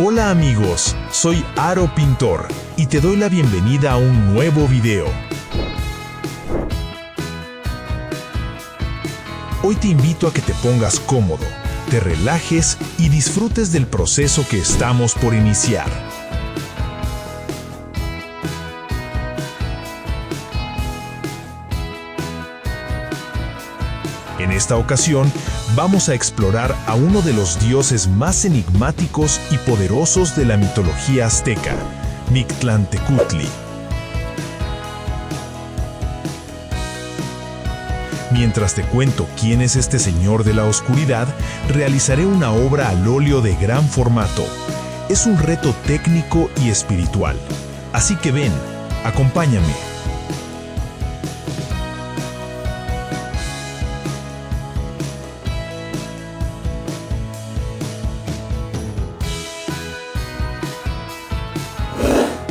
Hola amigos, soy Aro Pintor y te doy la bienvenida a un nuevo video. Hoy te invito a que te pongas cómodo, te relajes y disfrutes del proceso que estamos por iniciar. En esta ocasión, vamos a explorar a uno de los dioses más enigmáticos y poderosos de la mitología azteca, Mictlantecutli. Mientras te cuento quién es este señor de la oscuridad, realizaré una obra al óleo de gran formato. Es un reto técnico y espiritual. Así que ven, acompáñame.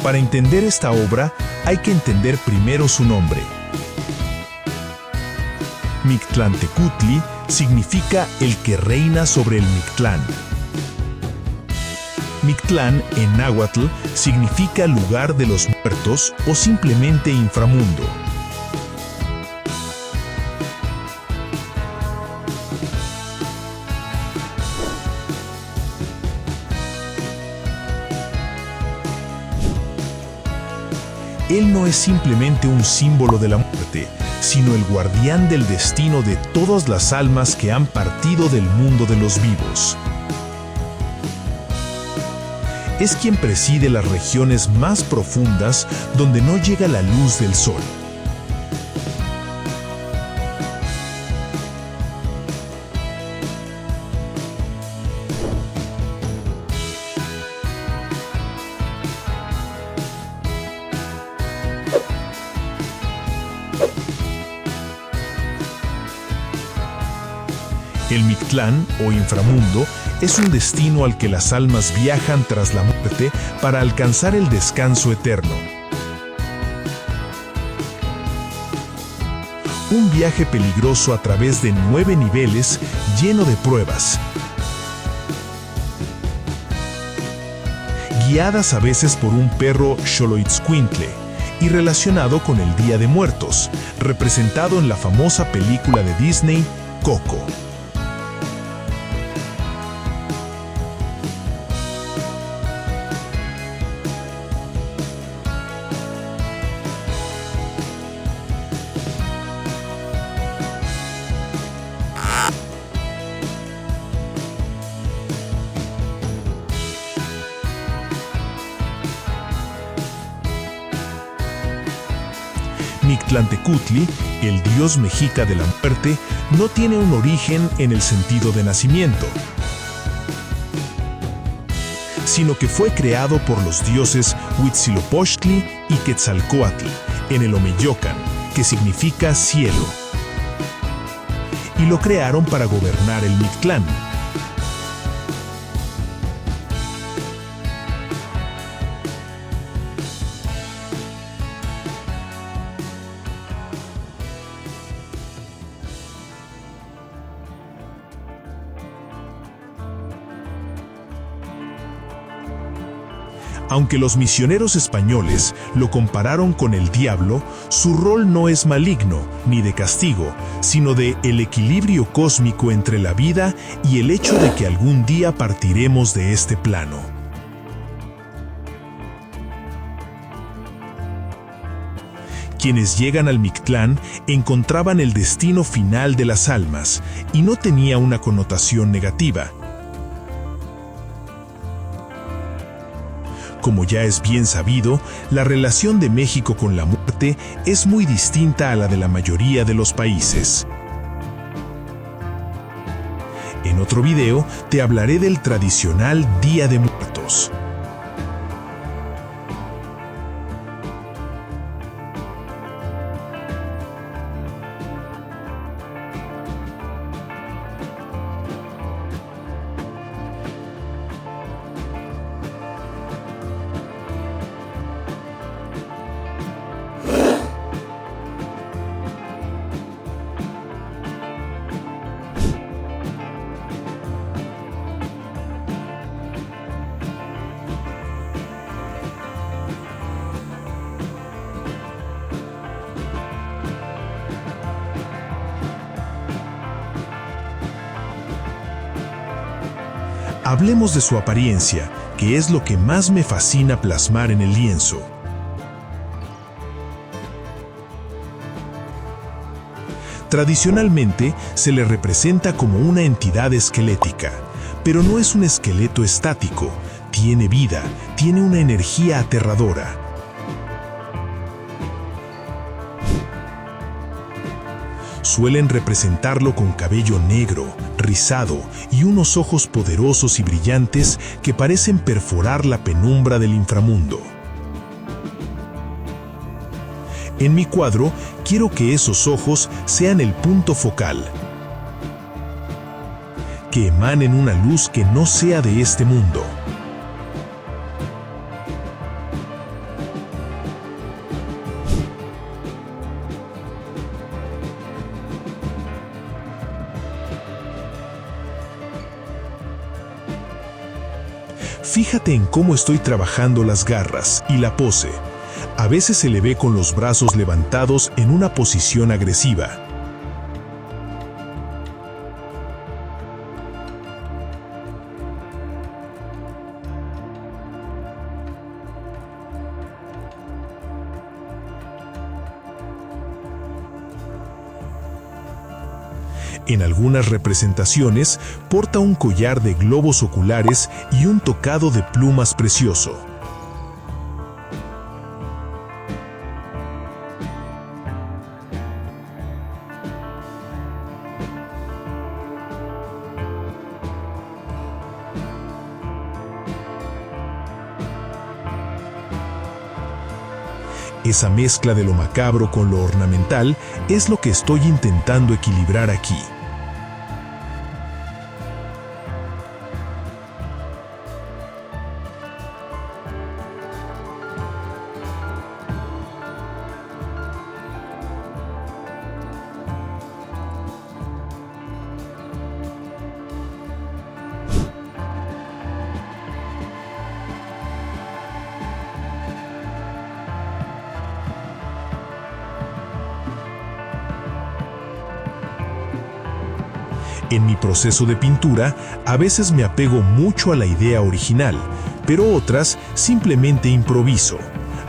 Para entender esta obra, hay que entender primero su nombre. Mictlantecutli significa el que reina sobre el Mictlán. Mictlán en náhuatl significa lugar de los muertos o simplemente inframundo. Él no es simplemente un símbolo de la muerte, sino el guardián del destino de todas las almas que han partido del mundo de los vivos. Es quien preside las regiones más profundas donde no llega la luz del sol. El Mictlán, o inframundo, es un destino al que las almas viajan tras la muerte para alcanzar el descanso eterno. Un viaje peligroso a través de 9 niveles lleno de pruebas, guiadas a veces por un perro Xoloitzcuintle y relacionado con el Día de Muertos, representado en la famosa película de Disney, Coco. Mictlantecutli, el dios mexica de la muerte, no tiene un origen en el sentido de nacimiento, sino que fue creado por los dioses Huitzilopochtli y Quetzalcóatl en el Omeyocan, que significa cielo, y lo crearon para gobernar el Mictlán. Aunque los misioneros españoles lo compararon con el diablo, su rol no es maligno ni de castigo, sino de el equilibrio cósmico entre la vida y el hecho de que algún día partiremos de este plano. Quienes llegan al Mictlán encontraban el destino final de las almas y no tenía una connotación negativa. Como ya es bien sabido, la relación de México con la muerte es muy distinta a la de la mayoría de los países. En otro video te hablaré del tradicional Día de Muertos. Hablemos de su apariencia, que es lo que más me fascina plasmar en el lienzo. Tradicionalmente se le representa como una entidad esquelética, pero no es un esqueleto estático, tiene vida, tiene una energía aterradora. Suelen representarlo con cabello negro, rizado y unos ojos poderosos y brillantes que parecen perforar la penumbra del inframundo. En mi cuadro, quiero que esos ojos sean el punto focal, que emanen una luz que no sea de este mundo. Fíjate en cómo estoy trabajando las garras y la pose. A veces se le ve con los brazos levantados en una posición agresiva. En algunas representaciones, porta un collar de globos oculares y un tocado de plumas precioso. Esa mezcla de lo macabro con lo ornamental es lo que estoy intentando equilibrar aquí. En mi proceso de pintura, a veces me apego mucho a la idea original, pero otras simplemente improviso.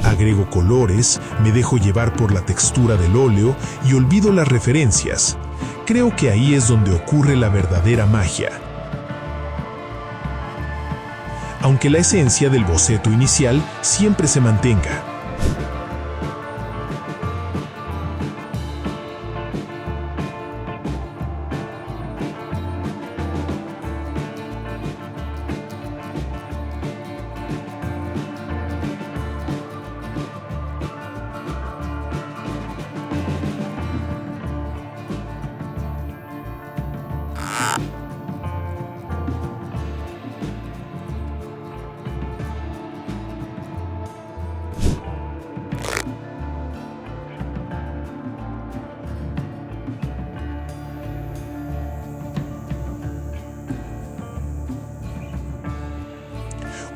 Agrego colores, me dejo llevar por la textura del óleo y olvido las referencias. Creo que ahí es donde ocurre la verdadera magia. Aunque la esencia del boceto inicial siempre se mantenga.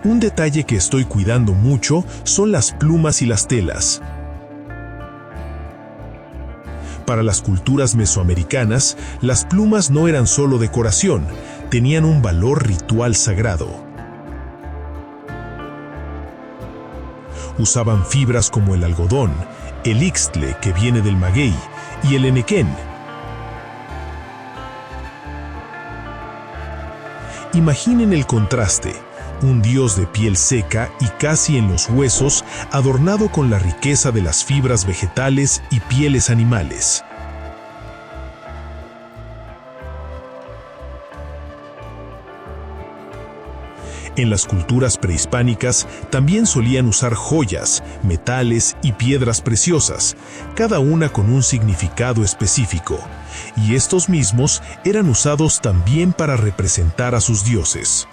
Un detalle que estoy cuidando mucho son las plumas y las telas. Para las culturas mesoamericanas, las plumas no eran solo decoración, tenían un valor ritual sagrado. Usaban fibras como el algodón, el ixtle, que viene del maguey, y el enequén. Imaginen el contraste. Un dios de piel seca y casi en los huesos, adornado con la riqueza de las fibras vegetales y pieles animales. En las culturas prehispánicas también solían usar joyas, metales y piedras preciosas, cada una con un significado específico, y estos mismos eran usados también para representar a sus dioses.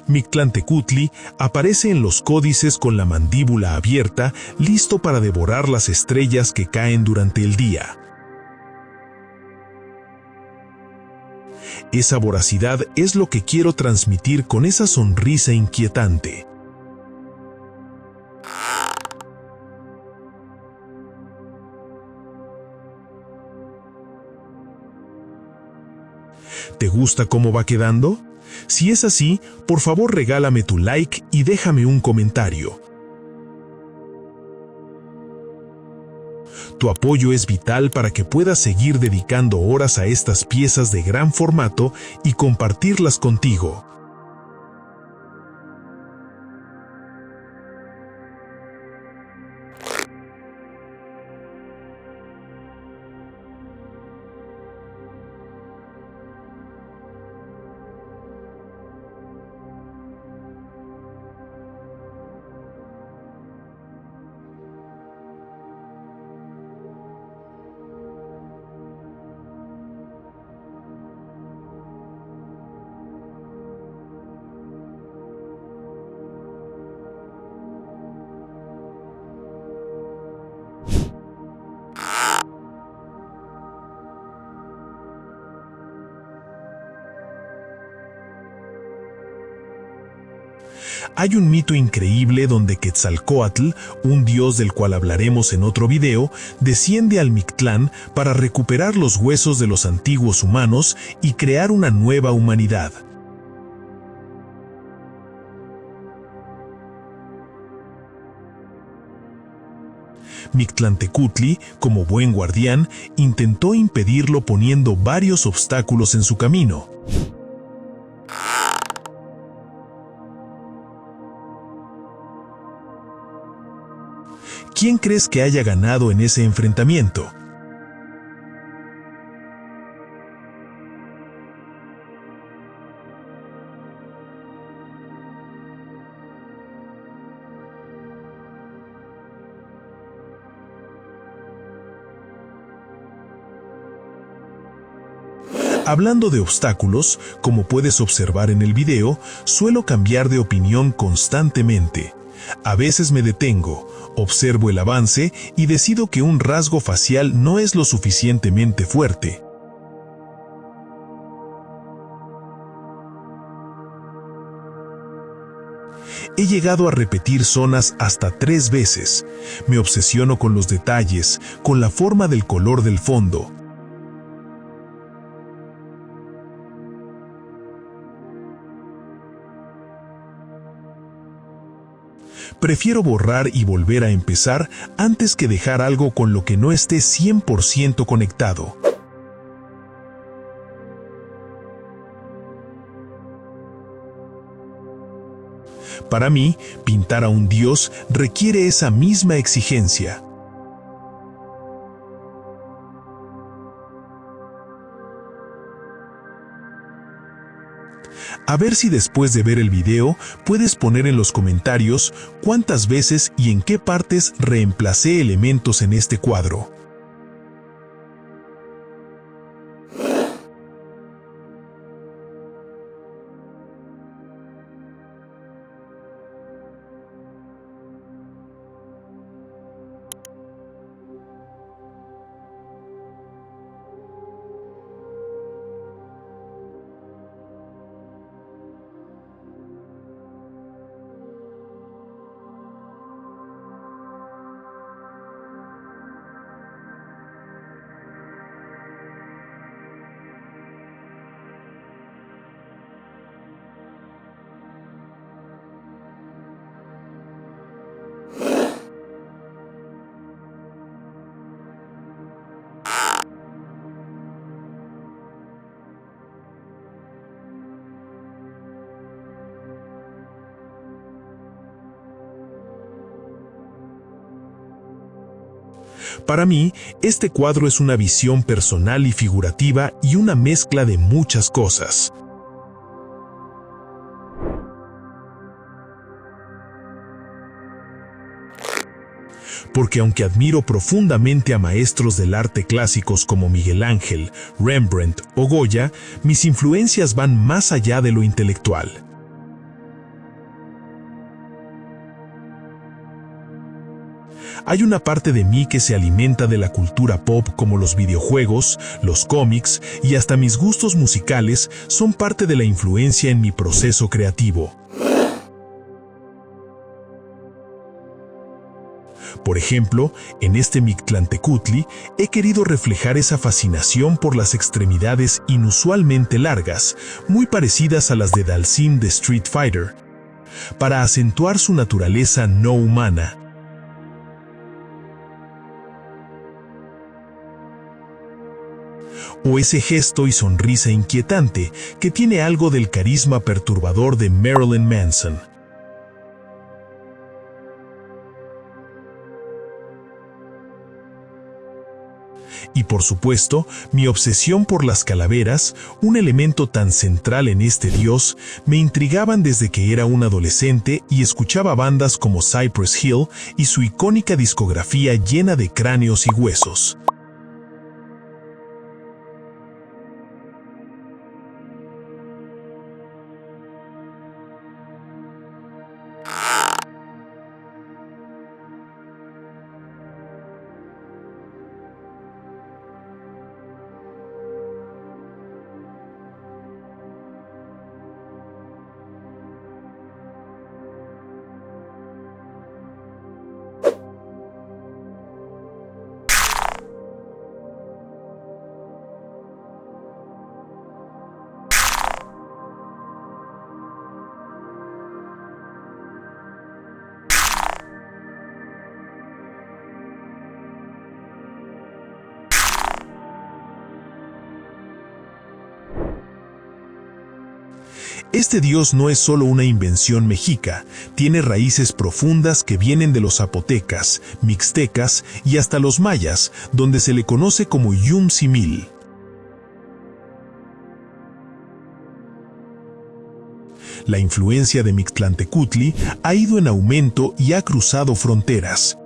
Mictlantecutli aparece en los códices con la mandíbula abierta, listo para devorar las estrellas que caen durante el día. Esa voracidad es lo que quiero transmitir con esa sonrisa inquietante. ¿Te gusta cómo va quedando? Si es así, por favor regálame tu like y déjame un comentario. Tu apoyo es vital para que puedas seguir dedicando horas a estas piezas de gran formato y compartirlas contigo. Hay un mito increíble donde Quetzalcóatl, un dios del cual hablaremos en otro video, desciende al Mictlán para recuperar los huesos de los antiguos humanos y crear una nueva humanidad. Mictlantecutli, como buen guardián, intentó impedirlo poniendo varios obstáculos en su camino. ¿Quién crees que haya ganado en ese enfrentamiento? Hablando de obstáculos, como puedes observar en el video, suelo cambiar de opinión constantemente. A veces me detengo, observo el avance y decido que un rasgo facial no es lo suficientemente fuerte. He llegado a repetir zonas hasta 3 veces. Me obsesiono con los detalles, con la forma del color del fondo. Prefiero borrar y volver a empezar antes que dejar algo con lo que no esté 100% conectado. Para mí, pintar a un dios requiere esa misma exigencia. A ver si después de ver el video puedes poner en los comentarios cuántas veces y en qué partes reemplacé elementos en este cuadro. Para mí, este cuadro es una visión personal y figurativa y una mezcla de muchas cosas. Porque aunque admiro profundamente a maestros del arte clásicos como Miguel Ángel, Rembrandt o Goya, mis influencias van más allá de lo intelectual. Hay una parte de mí que se alimenta de la cultura pop, como los videojuegos, los cómics y hasta mis gustos musicales son parte de la influencia en mi proceso creativo. Por ejemplo, en este Mictlantecutli he querido reflejar esa fascinación por las extremidades inusualmente largas, muy parecidas a las de Dhalsim de Street Fighter, para acentuar su naturaleza no humana. O ese gesto y sonrisa inquietante que tiene algo del carisma perturbador de Marilyn Manson. Y por supuesto, mi obsesión por las calaveras, un elemento tan central en este dios, me intrigaban desde que era un adolescente y escuchaba bandas como Cypress Hill y su icónica discografía llena de cráneos y huesos. Este dios no es solo una invención mexica, tiene raíces profundas que vienen de los zapotecas, mixtecas y hasta los mayas, donde se le conoce como Yum-Simil. La influencia de Mictlantecutli ha ido en aumento y ha cruzado fronteras.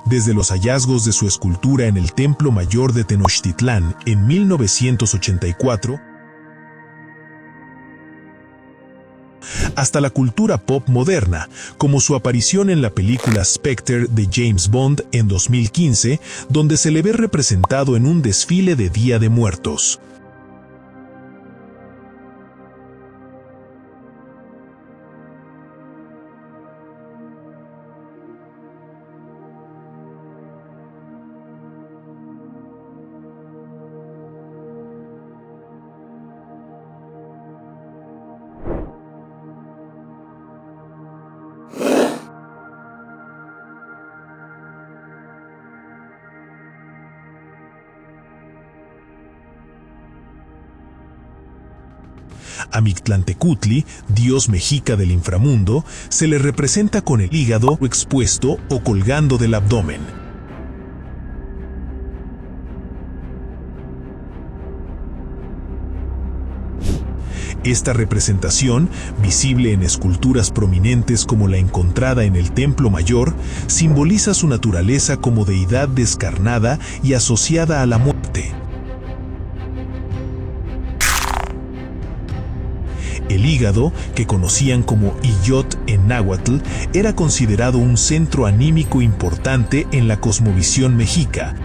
Desde los hallazgos de su escultura en el Templo Mayor de Tenochtitlán en 1984, hasta la cultura pop moderna, como su aparición en la película Spectre de James Bond en 2015, donde se le ve representado en un desfile de Día de Muertos. A Mictlantecutli, dios mexica del inframundo, se le representa con el hígado expuesto o colgando del abdomen. Esta representación, visible en esculturas prominentes como la encontrada en el Templo Mayor, simboliza su naturaleza como deidad descarnada y asociada a la muerte. El hígado, que conocían como Iyot en náhuatl, era considerado un centro anímico importante en la cosmovisión mexica,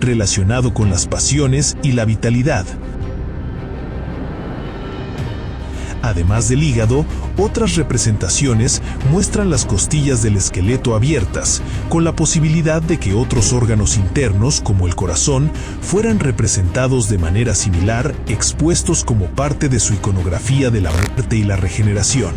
relacionado con las pasiones y la vitalidad. Además del hígado, otras representaciones muestran las costillas del esqueleto abiertas, con la posibilidad de que otros órganos internos, como el corazón, fueran representados de manera similar, expuestos como parte de su iconografía de la muerte y la regeneración.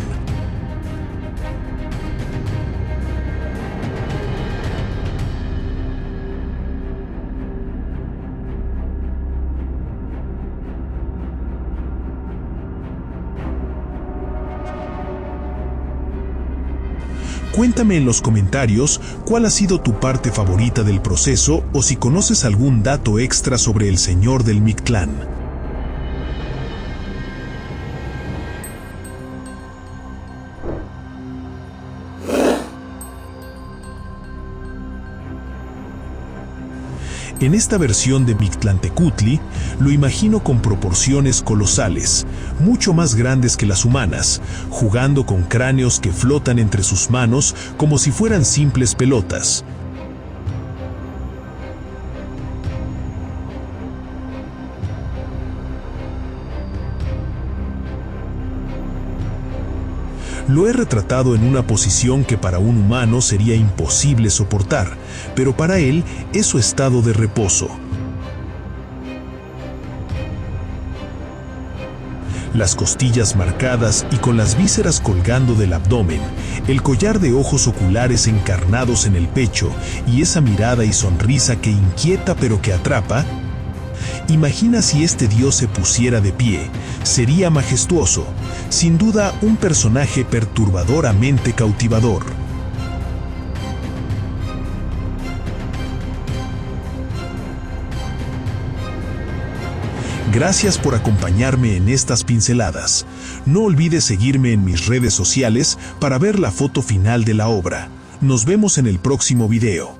Cuéntame en los comentarios cuál ha sido tu parte favorita del proceso o si conoces algún dato extra sobre el Señor del Mictlán. En esta versión de Mictlantecutli, lo imagino con proporciones colosales, mucho más grandes que las humanas, jugando con cráneos que flotan entre sus manos como si fueran simples pelotas. Lo he retratado en una posición que para un humano sería imposible soportar, pero para él es su estado de reposo. Las costillas marcadas y con las vísceras colgando del abdomen, el collar de ojos oculares encarnados en el pecho y esa mirada y sonrisa que inquieta pero que atrapa. Imagina si este dios se pusiera de pie, sería majestuoso, sin duda un personaje perturbadoramente cautivador. Gracias por acompañarme en estas pinceladas. No olvides seguirme en mis redes sociales para ver la foto final de la obra. Nos vemos en el próximo video.